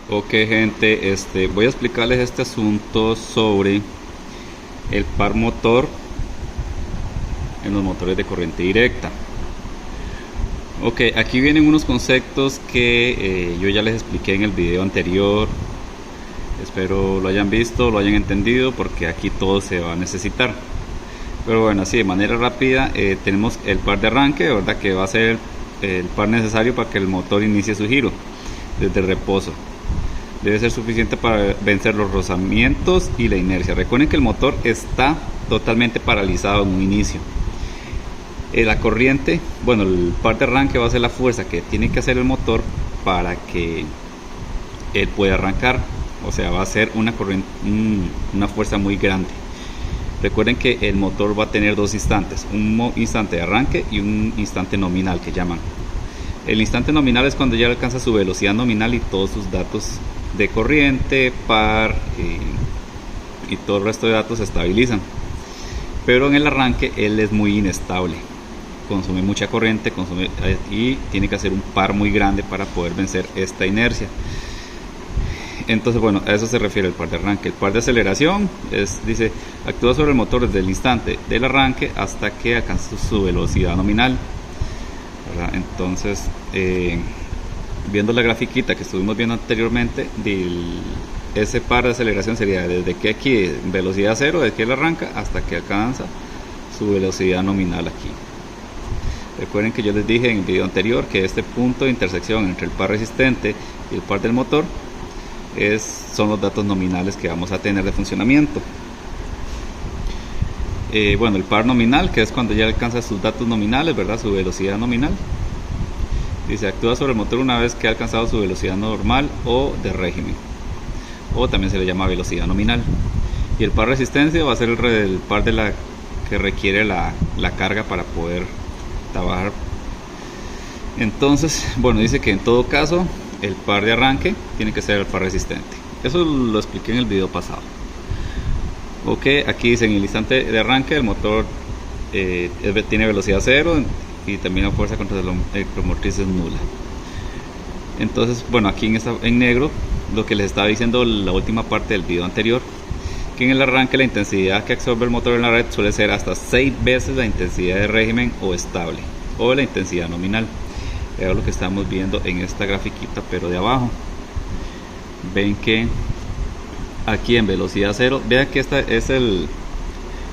Ok, gente, voy a explicarles este asunto sobre el par motor en los motores de corriente directa. Ok, aquí vienen unos conceptos que yo ya les expliqué en el video anterior. Espero lo hayan visto, lo hayan entendido, porque aquí todo se va a necesitar. Pero bueno, así de manera rápida, tenemos el par de arranque, ¿verdad? Que va a ser el par necesario para que el motor inicie su giro desde el reposo. Debe ser suficiente para vencer los rozamientos y la inercia. Recuerden que el motor está totalmente paralizado en un inicio. La corriente, bueno, el par de arranque va a ser la fuerza que tiene que hacer el motor para que él pueda arrancar. O sea, va a ser una fuerza muy grande. Recuerden que el motor va a tener dos instantes, un instante de arranque y un instante nominal que llaman. El instante nominal es cuando ya alcanza su velocidad nominal y todos sus datos de corriente, par y todo el resto de datos se estabilizan. Pero en el arranque él es muy inestable, consume mucha corriente, y tiene que hacer un par muy grande para poder vencer esta inercia. Entonces, bueno, a eso se refiere el par de arranque. El par de aceleración dice, actúa sobre el motor desde el instante del arranque hasta que alcance su velocidad nominal, ¿verdad? Entonces, viendo la grafiquita que estuvimos viendo anteriormente, ese par de aceleración sería desde que aquí velocidad cero, desde que él arranca hasta que alcanza su velocidad nominal aquí. Recuerden que yo les dije en el video anterior que este punto de intersección entre el par resistente y el par del motor son los datos nominales que vamos a tener de funcionamiento. Bueno, el par nominal, que es cuando ya alcanza sus datos nominales, ¿verdad? Su velocidad nominal. Dice, actúa sobre el motor una vez que ha alcanzado su velocidad normal o de régimen, o también se le llama velocidad nominal. Y el par resistencia va a ser el par que requiere la carga para poder trabajar. Entonces, bueno, dice que en todo caso el par de arranque tiene que ser el par resistente. Eso lo expliqué en el video pasado. Ok, aquí dice en el instante de arranque el motor tiene velocidad cero y también la fuerza contra la electromotriz es nula. Entonces, bueno, aquí en negro lo que les estaba diciendo la última parte del video anterior, que en el arranque la intensidad que absorbe el motor en la red suele ser hasta 6 veces la intensidad de régimen o estable, o la intensidad nominal. Es lo que estamos viendo en esta grafiquita, pero de abajo. Ven que aquí en velocidad cero, vean que este es el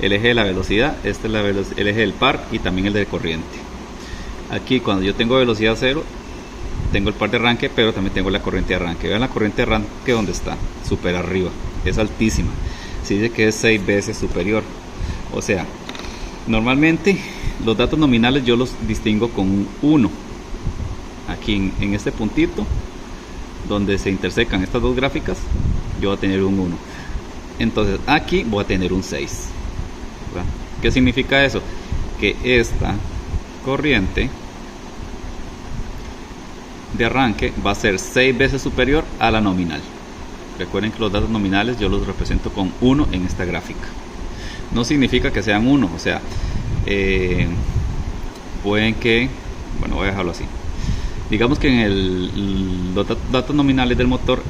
eje de la velocidad, este es el eje del par y también el de corriente. Aquí cuando yo tengo velocidad cero, tengo el par de arranque, pero también tengo la corriente de arranque. Vean la corriente de arranque donde está, súper arriba, es altísima. Se dice que es 6 veces superior. O sea, normalmente los datos nominales yo los distingo con un 1. Aquí en este puntito donde se intersecan estas dos gráficas, yo voy a tener un 1. Entonces aquí voy a tener un 6, ¿verdad? ¿Qué significa eso? Que esta corriente de arranque va a ser 6 veces superior a la nominal. Recuerden que los datos nominales yo los represento con 1 en esta gráfica. No significa que sean 1, o sea, pueden que, bueno, voy a dejarlo así. Digamos que en los datos nominales del motor,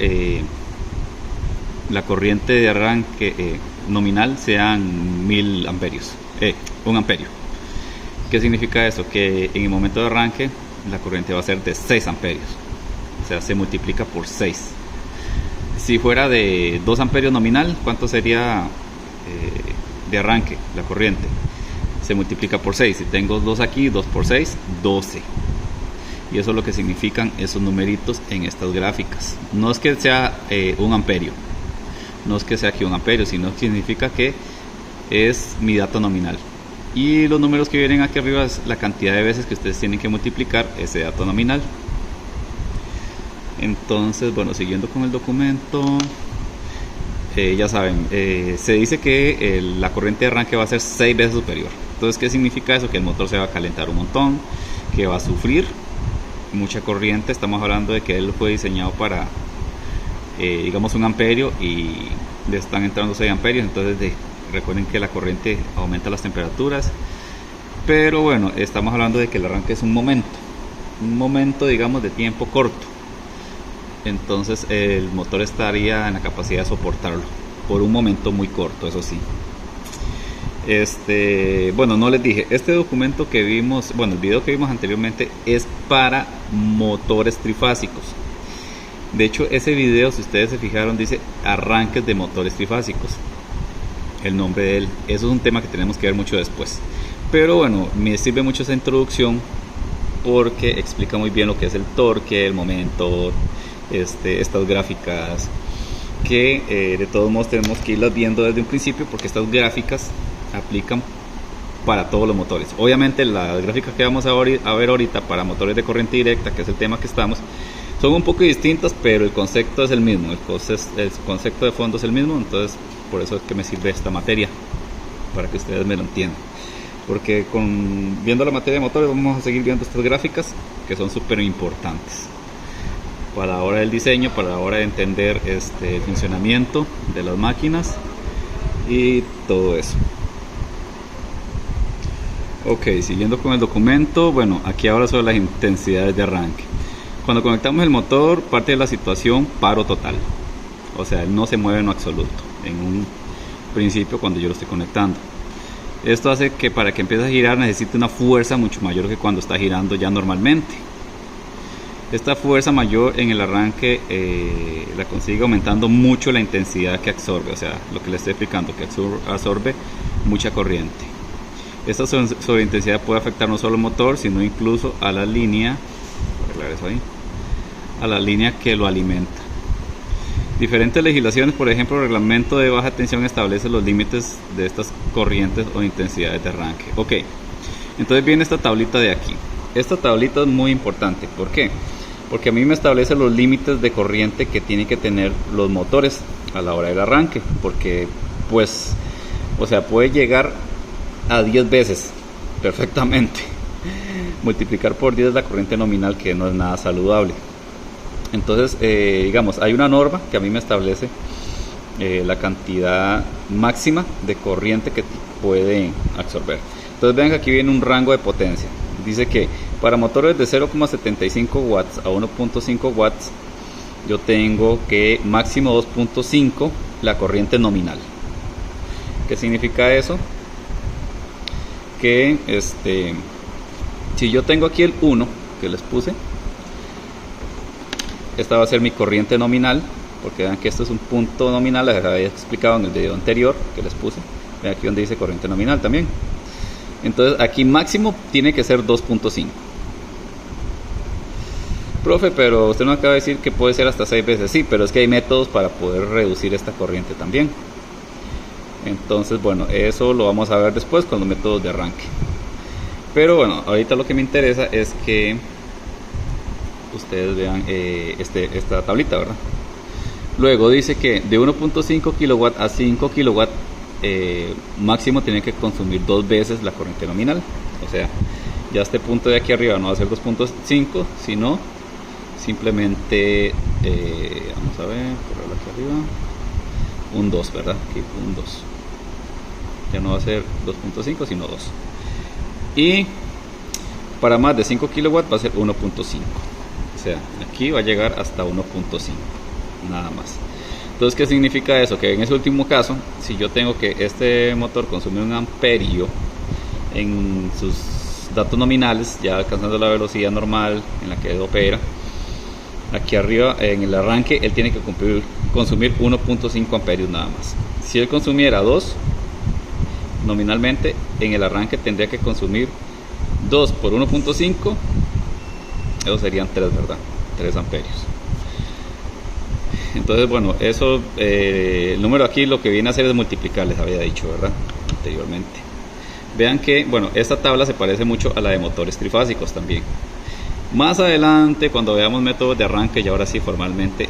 la corriente de arranque nominal sean 1000 amperios, 1 amperio. ¿Qué significa eso? Que en el momento de arranque la corriente va a ser de 6 amperios, o sea, se multiplica por 6. Si fuera de 2 amperios nominal, ¿cuánto sería de arranque la corriente? Se multiplica por 6. Si tengo 2 aquí, 2 por 6, 12. Y eso es lo que significan esos numeritos en estas gráficas. No es que sea 1 amperio, no es que sea aquí 1 amperio, sino que significa que es mi dato nominal. Y los números que vienen aquí arriba es la cantidad de veces que ustedes tienen que multiplicar ese dato nominal. Entonces, bueno, siguiendo con el documento, ya saben, se dice que la corriente de arranque va a ser 6 veces superior. Entonces, ¿qué significa eso? Que el motor se va a calentar un montón, que va a sufrir mucha corriente. Estamos hablando de que él fue diseñado para digamos 1 amperio y le están entrando 6 amperios. Entonces recuerden que la corriente aumenta las temperaturas, pero bueno, estamos hablando de que el arranque es un momento digamos de tiempo corto. entonces el motor estaría en la capacidad de soportarlo por un momento muy corto, eso sí. Bueno, no les dije, este documento que vimos, bueno, el video que vimos anteriormente es para motores trifásicos. De hecho, ese video, si ustedes se fijaron, dice arranques de motores trifásicos, el nombre de él. Eso es un tema que tenemos que ver mucho después, pero bueno, me sirve mucho esa introducción porque explica muy bien lo que es el torque, el momento, estas gráficas que de todos modos tenemos que irlas viendo desde un principio, porque estas gráficas aplican para todos los motores. Obviamente las gráficas que vamos a ver ahorita para motores de corriente directa, que es el tema que estamos, son un poco distintas, pero el concepto es el mismo, el concepto de fondo es el mismo. Entonces por eso es que me sirve esta materia, para que ustedes me lo entiendan, porque viendo la materia de motores vamos a seguir viendo estas gráficas que son súper importantes para la hora del diseño, para la hora de entender el funcionamiento de las máquinas y todo eso. Ok, siguiendo con el documento, bueno, aquí habla sobre las intensidades de arranque. Cuando conectamos el motor, parte de la situación paro total, o sea, él no se mueve en lo absoluto en un principio cuando yo lo estoy conectando. Esto hace que para que empiece a girar necesite una fuerza mucho mayor que cuando está girando ya normalmente. Esta fuerza mayor en el arranque la consigue aumentando mucho la intensidad que absorbe, o sea, lo que le estoy explicando, que absorbe mucha corriente. Esta sobreintensidad puede afectar no solo el motor, sino incluso a la línea, a la línea que lo alimenta. Diferentes legislaciones, por ejemplo, el reglamento de baja tensión establece los límites de estas corrientes o intensidades de arranque. Ok, entonces viene esta tablita de aquí. Esta tablita es muy importante. ¿Por qué? Porque a mí me establece los límites de corriente que tienen que tener los motores a la hora del arranque. Porque, pues, o sea, puede llegar a 10 veces perfectamente. Multiplicar por 10 la corriente nominal, que no es nada saludable. Entonces, digamos, hay una norma que a mí me establece la cantidad máxima de corriente que puede absorber. Entonces vean que aquí viene un rango de potencia. Dice que para motores de 0,75 watts a 1.5 watts yo tengo que máximo 2.5 la corriente nominal. ¿Qué significa eso? Que si yo tengo aquí el 1 que les puse, esta va a ser mi corriente nominal, porque vean que esto es un punto nominal, les había explicado en el video anterior que les puse. Vean aquí donde dice corriente nominal también. Entonces aquí máximo tiene que ser 2.5. Profe, pero usted no acaba de decir que puede ser hasta 6 veces. Sí, pero es que hay métodos para poder reducir esta corriente también. Entonces, bueno, eso lo vamos a ver después con los métodos de arranque. Pero bueno, ahorita lo que me interesa es que ustedes vean esta tablita, ¿verdad? Luego dice que de 1.5 kW a 5 kW máximo tiene que consumir 2 veces la corriente nominal. O sea, ya este punto de aquí arriba no va a ser 2.5, sino simplemente vamos a ver, por aquí arriba, un 2, ¿verdad? Aquí un 2. Ya no va a ser 2.5, sino 2. Y para más de 5 kW va a ser 1.5. O sea, aquí va a llegar hasta 1.5, nada más. Entonces, ¿qué significa eso? Que en ese último caso, si yo tengo que este motor consume un amperio en sus datos nominales, ya alcanzando la velocidad normal en la que él opera, aquí arriba en el arranque él tiene que consumir 1.5 amperios nada más. Si él consumiera 2, nominalmente en el arranque tendría que consumir 2 por 1.5, eso serían 3, ¿verdad? 3 amperios. Entonces, bueno, eso, el número aquí lo que viene a hacer es multiplicar, les había dicho, ¿verdad? Anteriormente. Vean que, bueno, esta tabla se parece mucho a la de motores trifásicos también. Más adelante, cuando veamos métodos de arranque, y ahora sí formalmente,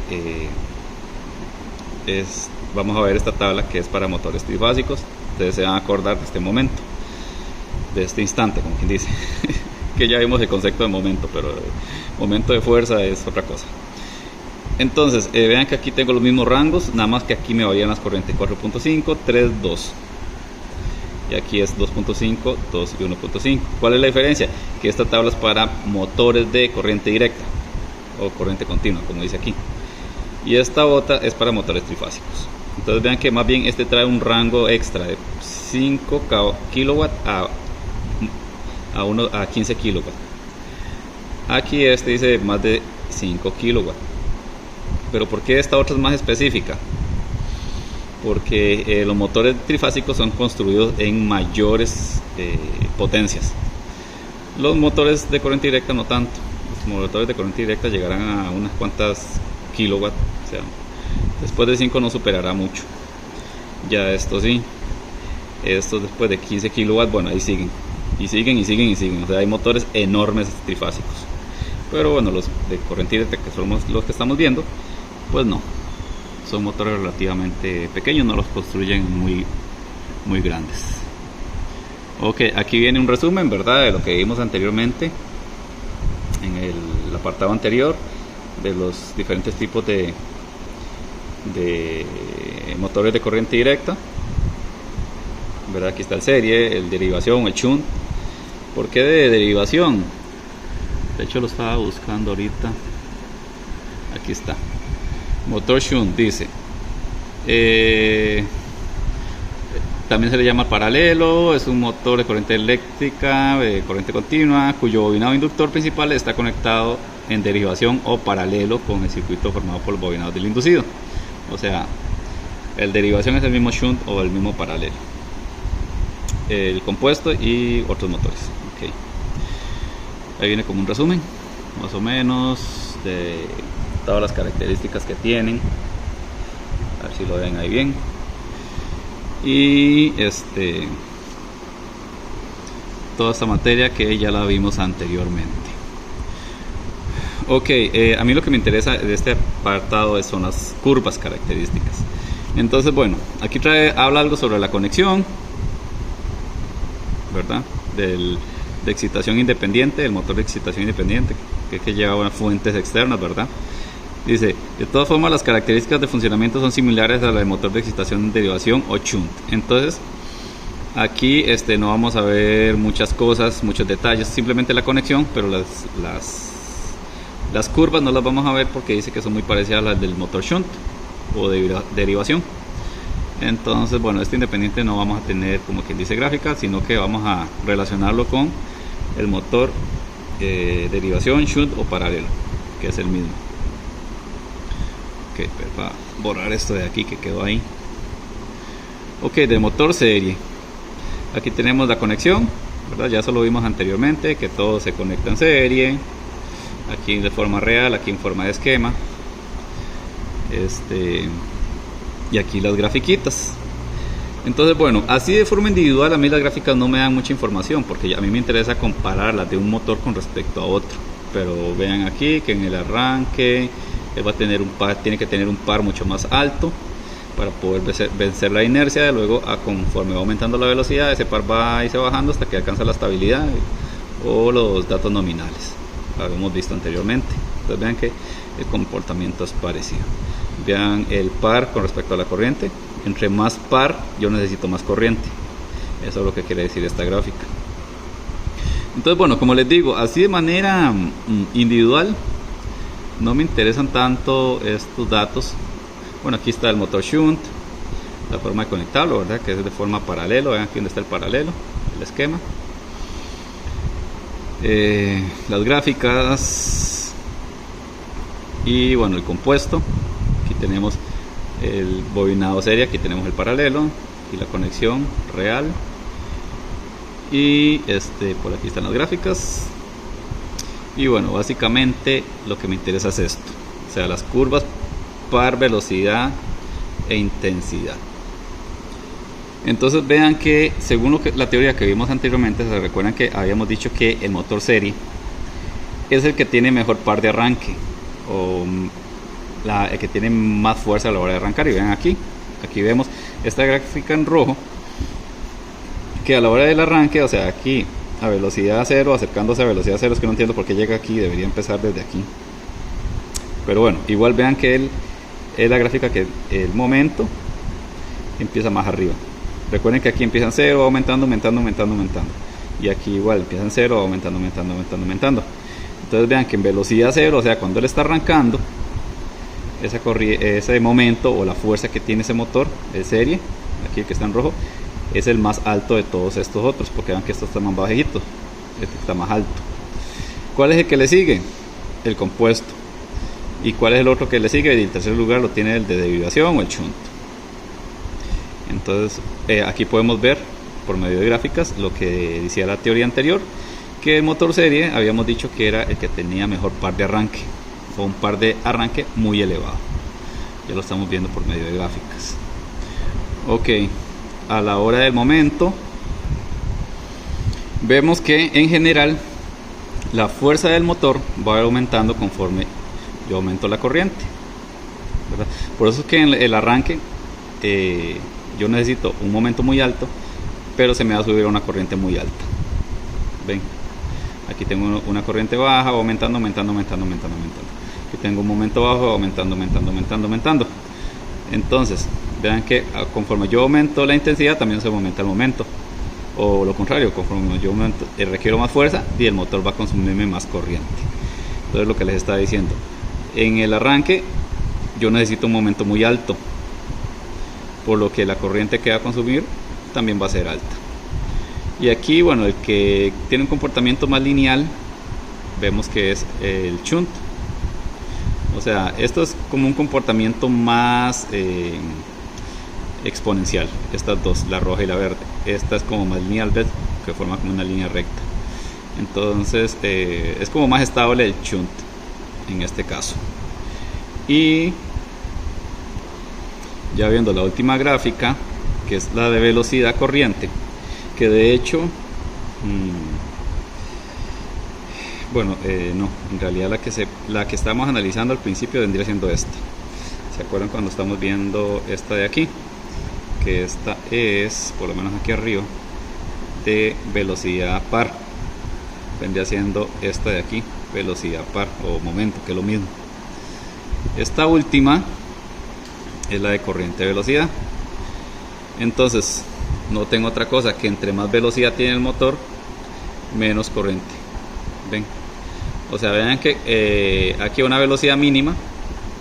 vamos a ver esta tabla que es para motores trifásicos. Ustedes se van a acordar de este momento, de este instante, como quien dice. Que ya vimos el concepto de momento, pero el momento de fuerza es otra cosa. Entonces, vean que aquí tengo los mismos rangos, nada más que aquí me varían las corrientes 4.5, 3, 2. Y aquí es 2.5, 2 y 1.5. ¿Cuál es la diferencia? Que esta tabla es para motores de corriente directa o corriente continua, como dice aquí. y esta otra es para motores trifásicos. Entonces vean que más bien este trae un rango extra de 5 kilowatts a 15 kilowatts. Aquí este dice más de 5 kilowatts. Pero ¿por qué esta otra es más específica? Porque los motores trifásicos son construidos en mayores potencias. Los motores de corriente directa no tanto. Los motores de corriente directa llegarán a unas cuantas kilowatts. O sea, después de 5 no superará mucho. Ya esto sí. Estos después de 15 kilowatts, bueno, ahí siguen. Y siguen y siguen y siguen. O sea, hay motores enormes trifásicos. Pero bueno, los de corriente directa, que son los que estamos viendo, pues no. Son motores relativamente pequeños, no los construyen muy grandes. Ok, aquí viene un resumen, ¿verdad?, de lo que vimos anteriormente en el apartado anterior, de los diferentes tipos de motores de corriente directa, ¿verdad? Aquí está el serie, el derivación, el shunt. ¿Por qué de derivación? De hecho lo estaba buscando ahorita. Aquí está. Motor shunt dice, también se le llama paralelo. Es un motor de corriente eléctrica, de corriente continua, cuyo bobinado inductor principal está conectado en derivación o paralelo con el circuito formado por los bobinados del inducido. O sea, el derivación es el mismo shunt o el mismo paralelo, el compuesto y otros motores. Okay. Ahí viene como un resumen más o menos de todas las características que tienen. A ver si lo ven ahí bien. Y toda esta materia que ya la vimos anteriormente. Ok, a mí lo que me interesa de este apartado son las curvas características. Entonces, bueno, aquí habla algo sobre la conexión, ¿verdad? De excitación independiente, el motor de excitación independiente, que lleva unas fuentes externas, ¿verdad? Dice, de todas formas las características de funcionamiento son similares a las del motor de excitación de derivación o shunt. Entonces, aquí no vamos a ver muchas cosas, muchos detalles, simplemente la conexión, pero las curvas no las vamos a ver porque dice que son muy parecidas a las del motor shunt o de derivación. Entonces, bueno, independiente no vamos a tener como quien dice gráfica, sino que vamos a relacionarlo con el motor derivación, shunt o paralelo, que es el mismo. Ok, pues para borrar esto de aquí que quedó ahí. Ok, de motor serie. Aquí tenemos la conexión, ¿verdad? Ya eso lo vimos anteriormente, que todo se conecta en serie. Aquí de forma real, aquí en forma de esquema. Y aquí las grafiquitas. Entonces, bueno, así de forma individual a mí las gráficas no me dan mucha información, porque a mí me interesa compararlas de un motor con respecto a otro. Pero vean aquí que en el arranque va a tener tiene que tener un par mucho más alto para poder vencer la inercia. Luego, conforme va aumentando la velocidad, ese par va a irse bajando hasta que alcanza la estabilidad o los datos nominales. Lo habíamos visto anteriormente. Entonces vean que el comportamiento es parecido. Vean el par con respecto a la corriente. Entre más par, yo necesito más corriente. Eso es lo que quiere decir esta gráfica. Entonces, bueno, como les digo, así de manera individual no me interesan tanto estos datos. Bueno, aquí está el motor shunt, la forma de conectarlo, ¿verdad? Que es de forma paralelo. Vean aquí donde está el paralelo, el esquema. Las gráficas y bueno, el compuesto. Aquí tenemos el bobinado serie, aquí tenemos el paralelo y la conexión real. Y por aquí están las gráficas. Y bueno, básicamente lo que me interesa es esto, o sea, las curvas par velocidad e intensidad. Entonces vean que según la teoría que vimos anteriormente, se recuerdan que habíamos dicho que el motor serie es el que tiene mejor par de arranque, o el que tiene más fuerza a la hora de arrancar. Y vean aquí vemos esta gráfica en rojo, que a la hora del arranque, o sea, aquí a velocidad cero, acercándose a velocidad cero, es que no entiendo por qué llega aquí, debería empezar desde aquí. Pero bueno, igual vean que es la gráfica que el momento empieza más arriba. Recuerden que aquí empieza en cero, aumentando. Y aquí igual empieza en cero, aumentando. Entonces vean que en velocidad cero, o sea, cuando él está arrancando, ese momento o la fuerza que tiene ese motor de serie, aquí el que está en rojo, es el más alto de todos estos otros, porque vean que estos están más bajitos, este está más alto. ¿Cuál es el que le sigue? El compuesto. ¿Y cuál es el otro que le sigue? Y en tercer lugar lo tiene el de derivación o el shunt. Entonces aquí podemos ver por medio de gráficas lo que decía la teoría anterior, que el motor serie habíamos dicho que era el que tenía mejor par de arranque, o un par de arranque muy elevado. Ya lo estamos viendo por medio de gráficas. Ok, a la hora del momento vemos que en general la fuerza del motor va aumentando conforme yo aumento la corriente, ¿verdad? Por eso es que en el arranque yo necesito un momento muy alto, pero se me va a subir a una corriente muy alta. Ven, aquí tengo una corriente baja, va aumentando. Aquí tengo un momento bajo, aumentando. Entonces, vean que conforme yo aumento la intensidad, también se aumenta el momento. O lo contrario, conforme yo aumento, requiero más fuerza y el motor va a consumirme más corriente. Entonces, lo que les estaba diciendo, en el arranque yo necesito un momento muy alto, por lo que la corriente que va a consumir también va a ser alta. Y aquí, bueno, el que tiene un comportamiento más lineal, vemos que es el shunt. O sea, esto es como un comportamiento más exponencial. Estas dos, la roja y la verde. Esta es como más lineal, ¿ves? Que forma como una línea recta. Entonces, es como más estable el shunt en este caso. Y ya viendo la última gráfica, que es la de velocidad corriente, que de hecho no, en realidad la que estamos analizando al principio vendría siendo esta. ¿Se acuerdan cuando estamos viendo esta de aquí? Que esta es, por lo menos aquí arriba, de velocidad par. Vendría siendo esta de aquí, velocidad par o momento, que es lo mismo. Esta última es la de corriente de velocidad. Entonces, no tengo otra cosa que entre más velocidad tiene el motor, menos corriente. Ven, o sea, vean que aquí una velocidad mínima.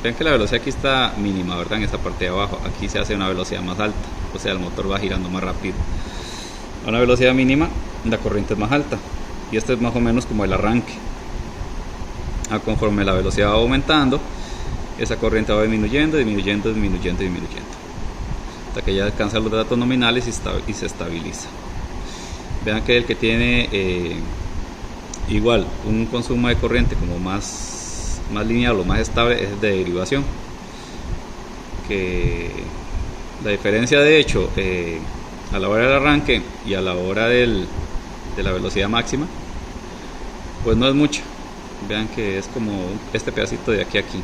Vean que la velocidad aquí está mínima, ¿verdad? En esta parte de abajo. Aquí se hace una velocidad más alta, o sea, el motor va girando más rápido. A una velocidad mínima, la corriente es más alta. Y esto es más o menos como el arranque. Conforme la velocidad va aumentando, esa corriente va disminuyendo, hasta que ya alcanza los datos nominales y se estabiliza. Vean que el que tiene igual un consumo de corriente como más lineal o más estable es de derivación, que la diferencia de hecho a la hora del arranque y a la hora de la velocidad máxima pues no es mucha. Vean que es como este pedacito de aquí a aquí.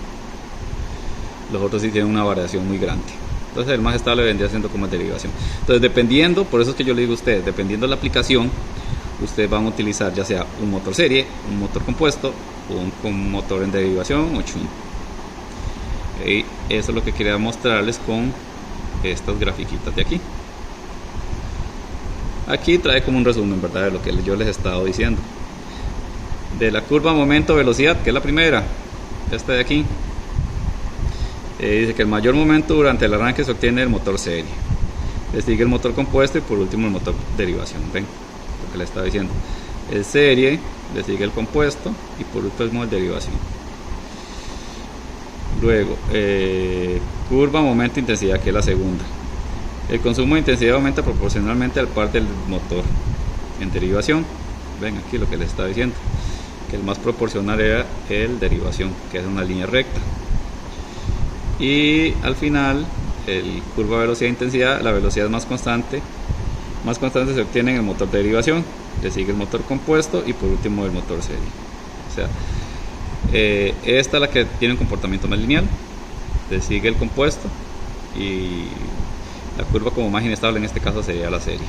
Los otros sí tienen una variación muy grande. Entonces el más estable vendría siendo como derivación. Entonces dependiendo, por eso es que yo le digo a ustedes, dependiendo de la aplicación, ustedes van a utilizar ya sea un motor serie, un motor compuesto o un motor en derivación o shunt. Y eso es lo que quería mostrarles con estas grafiquitas de aquí. Aquí trae como un resumen, ¿verdad?, de lo que yo les he estado diciendo. De la curva momento velocidad, que es la primera, esta de aquí, dice que el mayor momento durante el arranque se obtiene el motor serie, le sigue el motor compuesto y por último el motor derivación. Ven lo que le estaba diciendo, el serie, le sigue el compuesto y por último el derivación. Luego curva momento intensidad, que es la segunda. El consumo de intensidad aumenta proporcionalmente al par del motor en derivación. Ven aquí lo que les estaba diciendo, que el más proporcional era el derivación, que es una línea recta. Y al final, el curva velocidad intensidad, la velocidad más constante se obtiene en el motor de derivación, le sigue el motor compuesto y por último el motor serie. O sea, esta es la que tiene un comportamiento más lineal, le sigue el compuesto y la curva como más inestable en este caso sería la serie.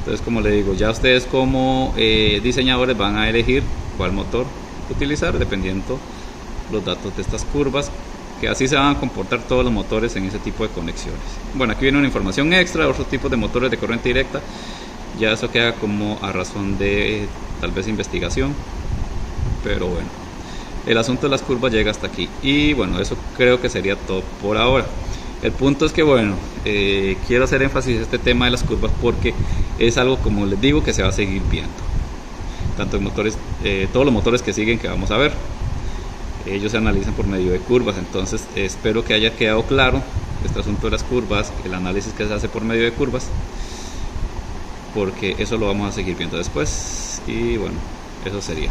Entonces, como le digo, ya ustedes como diseñadores van a elegir cuál motor utilizar dependiendo los datos de estas curvas, que así se van a comportar todos los motores en ese tipo de conexiones. Bueno, aquí viene una información extra de otros tipos de motores de corriente directa. Ya eso queda como a razón de tal vez investigación, pero bueno, el asunto de las curvas llega hasta aquí. Y bueno, eso creo que sería todo por ahora. El punto es que bueno, quiero hacer énfasis en este tema de las curvas porque es algo, como les digo, que se va a seguir viendo. Tanto en motores, todos los motores que siguen que vamos a ver, ellos se analizan por medio de curvas. Entonces espero que haya quedado claro este asunto de las curvas, el análisis que se hace por medio de curvas, porque eso lo vamos a seguir viendo después. Y bueno, eso sería.